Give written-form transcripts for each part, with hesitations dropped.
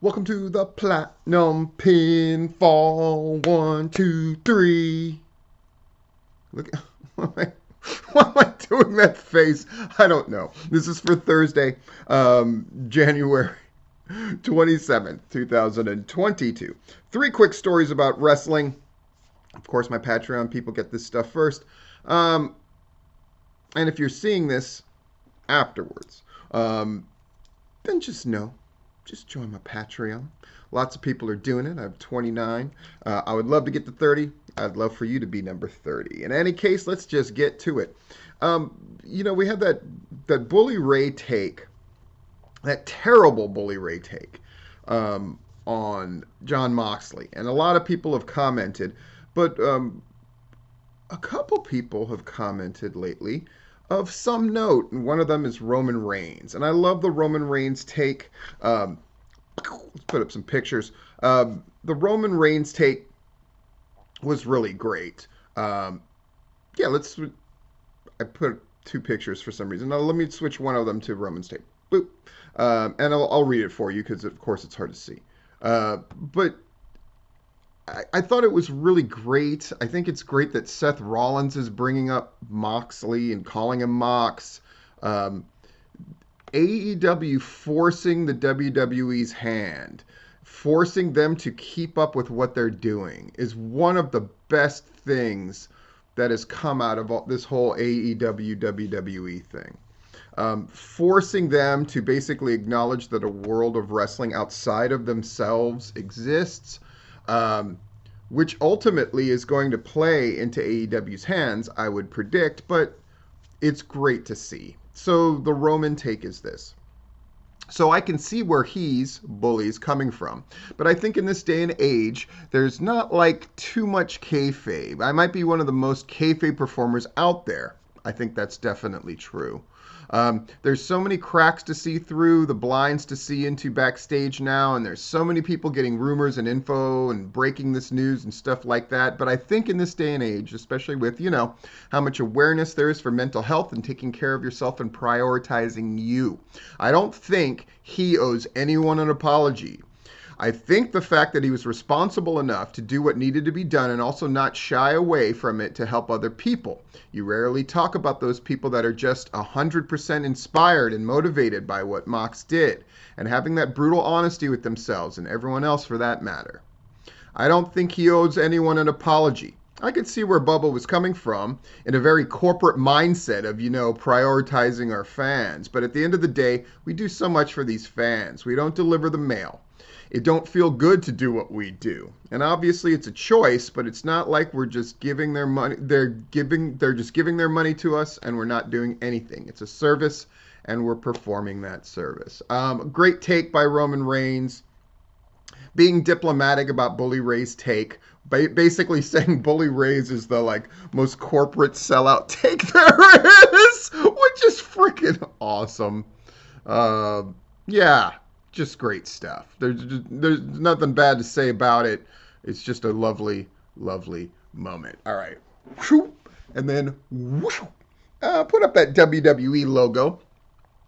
Welcome to the Platinum Pinfall. One, two, three. Look, why am I doing that face? I don't know. This is for Thursday, January 27th, 2022. Three quick stories about wrestling. Of course, my Patreon people get this stuff first. Um, and if you're seeing this afterwards, um, then just join my Patreon. Lots of people are doing it. I have 29. I would love to get to 30. I'd love for you to be number 30. In any case, let's just get to it. We had that Bully Ray take, that terrible Bully Ray take on Jon Moxley, and a lot of people have commented, but a couple people have commented lately of some note, and one of them is Roman Reigns. And I love the Roman Reigns take. Let's put up some pictures. The Roman Reigns take was really great. Yeah, I put two pictures for some reason. Now, let me switch one of them to Roman's take. Boop. And I'll read it for you because, of course, it's hard to see. But I thought it was really great. I think it's great that Seth Rollins is bringing up Moxley and calling him Mox. AEW forcing the WWE's hand, forcing them to keep up with what they're doing is one of the best things that has come out of this whole AEW WWE thing. Forcing them to basically acknowledge that a world of wrestling outside of themselves exists, which ultimately is going to play into AEW's hands, I would predict, but it's great to see. So the Roman take is this. So I can see where Bully's coming from. But I think in this day and age, there's not like too much kayfabe. I might be one of the most kayfabe performers out there. I think that's definitely true. There's so many cracks to see through, the blinds to see into backstage now, and there's so many people getting rumors and info and breaking this news and stuff like that. But I think in this day and age, especially with, how much awareness there is for mental health and taking care of yourself and prioritizing you, I don't think he owes anyone an apology. I think the fact that he was responsible enough to do what needed to be done and also not shy away from it to help other people. You rarely talk about those people that are just 100% inspired and motivated by what Mox did and having that brutal honesty with themselves and everyone else for that matter. I don't think he owes anyone an apology. I could see where Bubba was coming from in a very corporate mindset of, prioritizing our fans. But at the end of the day, we do so much for these fans. We don't deliver the mail. It don't feel good to do what we do. And obviously it's a choice, but it's not like we're just giving their money. They're just giving their money to us and we're not doing anything. It's a service and we're performing that service. Great take by Roman Reigns. Being diplomatic about Bully Ray's take. Basically saying Bully Ray's is the most corporate sellout take there is, which is freaking awesome. Yeah. Just great stuff. There's nothing bad to say about it. It's just a lovely, lovely moment. All right. And then put up that WWE logo.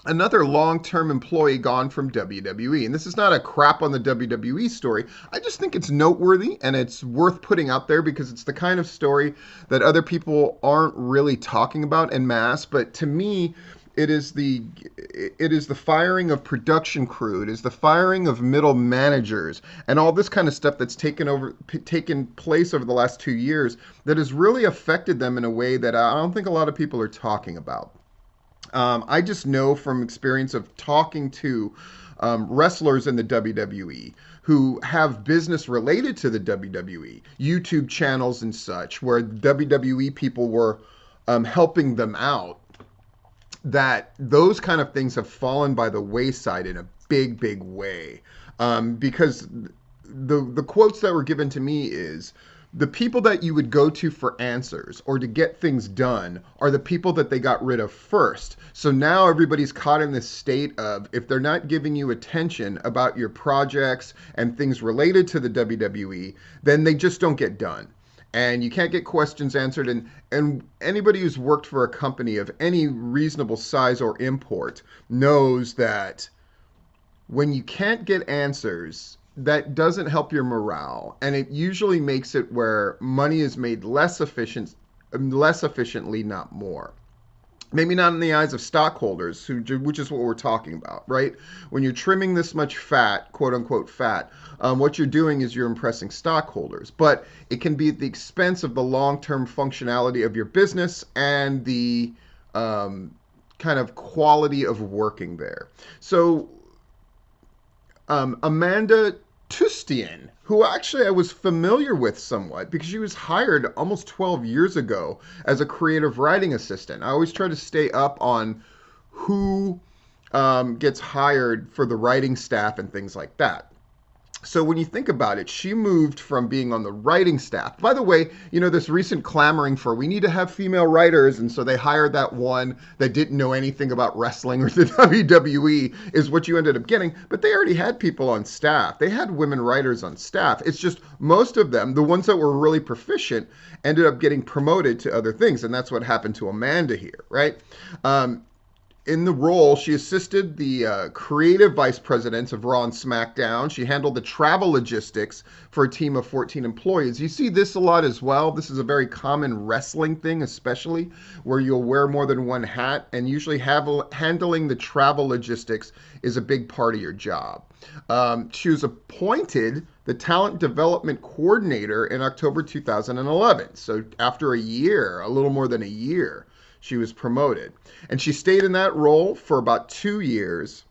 Another long-term employee gone from WWE. And this is not a crap on the WWE story. I just think it's noteworthy and it's worth putting out there because it's the kind of story that other people aren't really talking about en masse. But to me, it is the firing of production crew. It is the firing of middle managers and all this kind of stuff that's taken place over the last 2 years that has really affected them in a way that I don't think a lot of people are talking about. I just know from experience of talking to wrestlers in the WWE who have business related to the WWE, YouTube channels and such, where WWE people were helping them out, that those kind of things have fallen by the wayside in a big, big way. Because the quotes that were given to me is, the people that you would go to for answers or to get things done are the people that they got rid of first. So now everybody's caught in this state of, if they're not giving you attention about your projects and things related to the WWE, then they just don't get done. And you can't get questions answered. And anybody who's worked for a company of any reasonable size or import knows that when you can't get answers, that doesn't help your morale, and it usually makes it where money is made less efficiently, not more. Maybe not in the eyes of stockholders, which is what we're talking about, right? When you're trimming this much fat, quote unquote fat, what you're doing is you're impressing stockholders. But it can be at the expense of the long term functionality of your business and the kind of quality of working there. So Amanda Tustian, who actually I was familiar with somewhat because she was hired almost 12 years ago as a creative writing assistant. I always try to stay up on who gets hired for the writing staff and things like that. So when you think about it, she moved from being on the writing staff. By the way, this recent clamoring for we need to have female writers, and so they hired that one that didn't know anything about wrestling or the WWE is what you ended up getting. But they already had people on staff. They had women writers on staff. It's just most of them, the ones that were really proficient, ended up getting promoted to other things, and that's what happened to Amanda here, right? In the role, she assisted the creative vice presidents of Raw and SmackDown. She handled the travel logistics for a team of 14 employees. You see this a lot as well. This is a very common wrestling thing, especially where you'll wear more than one hat, and usually handling the travel logistics is a big part of your job. She was appointed the talent development coordinator in October 2011. So after a year, a little more than a year, she was promoted. And she stayed in that role for about 2 years.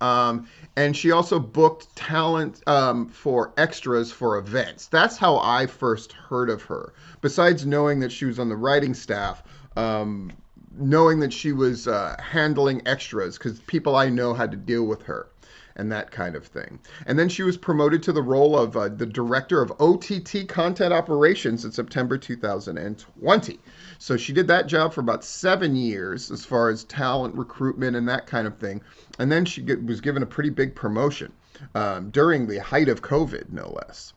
And she also booked talent for extras for events. That's how I first heard of her. Besides knowing that she was on the writing staff, knowing that she was handling extras, because people I know had to deal with her and that kind of thing. And then she was promoted to the role of the director of OTT content operations in September 2020. So she did that job for about 7 years as far as talent recruitment and that kind of thing. And then she was given a pretty big promotion during the height of COVID, no less.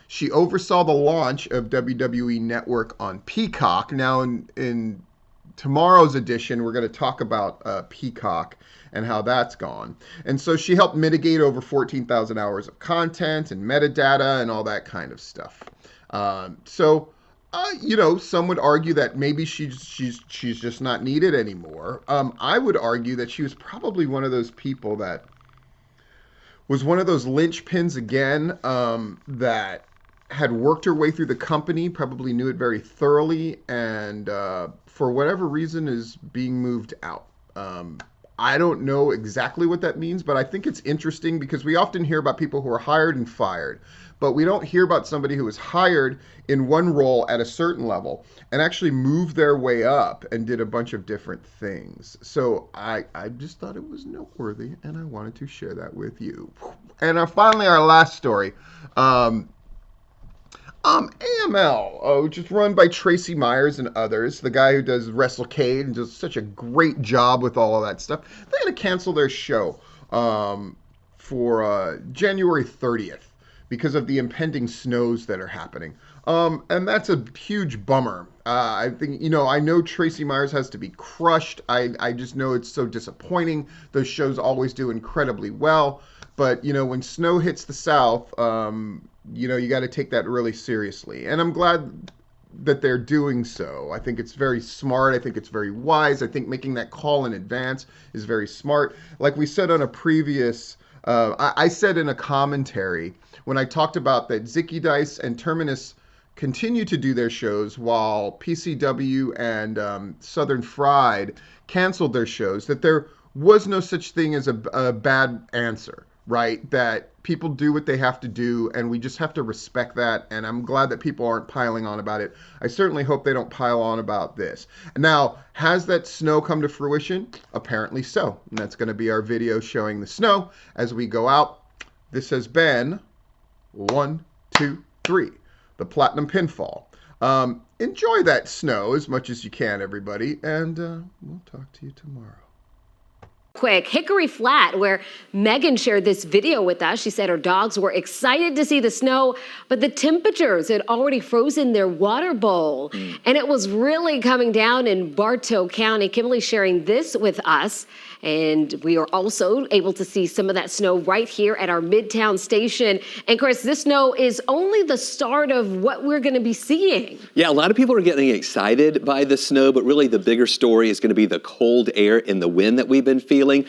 She oversaw the launch of WWE Network on Peacock. Now, in tomorrow's edition, we're going to talk about Peacock and how that's gone. And so she helped mitigate over 14,000 hours of content and metadata and all that kind of stuff. Some would argue that maybe she's just not needed anymore. I would argue that she was probably one of those people that was one of those linchpins again that had worked her way through the company, probably knew it very thoroughly, and for whatever reason is being moved out. I don't know exactly what that means, but I think it's interesting because we often hear about people who are hired and fired, but we don't hear about somebody who was hired in one role at a certain level and actually moved their way up and did a bunch of different things. So I just thought it was noteworthy, and I wanted to share that with you. And finally, our last story. AML, which is run by Tracy Myers and others, the guy who does WrestleCade and does such a great job with all of that stuff. They're going to cancel their show for January 30th because of the impending snows that are happening. And that's a huge bummer. I think, I know Tracy Myers has to be crushed. I just know it's so disappointing. Those shows always do incredibly well. But, when snow hits the South, you got to take that really seriously. And I'm glad that they're doing so. I think it's very smart. I think it's very wise. I think making that call in advance is very smart. Like we said on a previous, I said in a commentary when I talked about that Zicky Dice and Terminus continue to do their shows while PCW and Southern Fried canceled their shows, that there was no such thing as a bad answer. Right? That people do what they have to do, and we just have to respect that, and I'm glad that people aren't piling on about it. I certainly hope they don't pile on about this. Now, has that snow come to fruition? Apparently so, and that's going to be our video showing the snow as we go out. This has been 1, 2, 3, the Platinum Pinfall. Enjoy that snow as much as you can, everybody, and we'll talk to you tomorrow. Quick, Hickory Flat, where Megan shared this video with us. She said her dogs were excited to see the snow, but the temperatures had already frozen their water bowl. And it was really coming down in Bartow County. Kimberly sharing this with us. And we are also able to see some of that snow right here at our Midtown station. And Chris, this snow is only the start of what we're going to be seeing. Yeah, a lot of people are getting excited by the snow, but really the bigger story is going to be the cold air and the wind that we've been feeling. Let's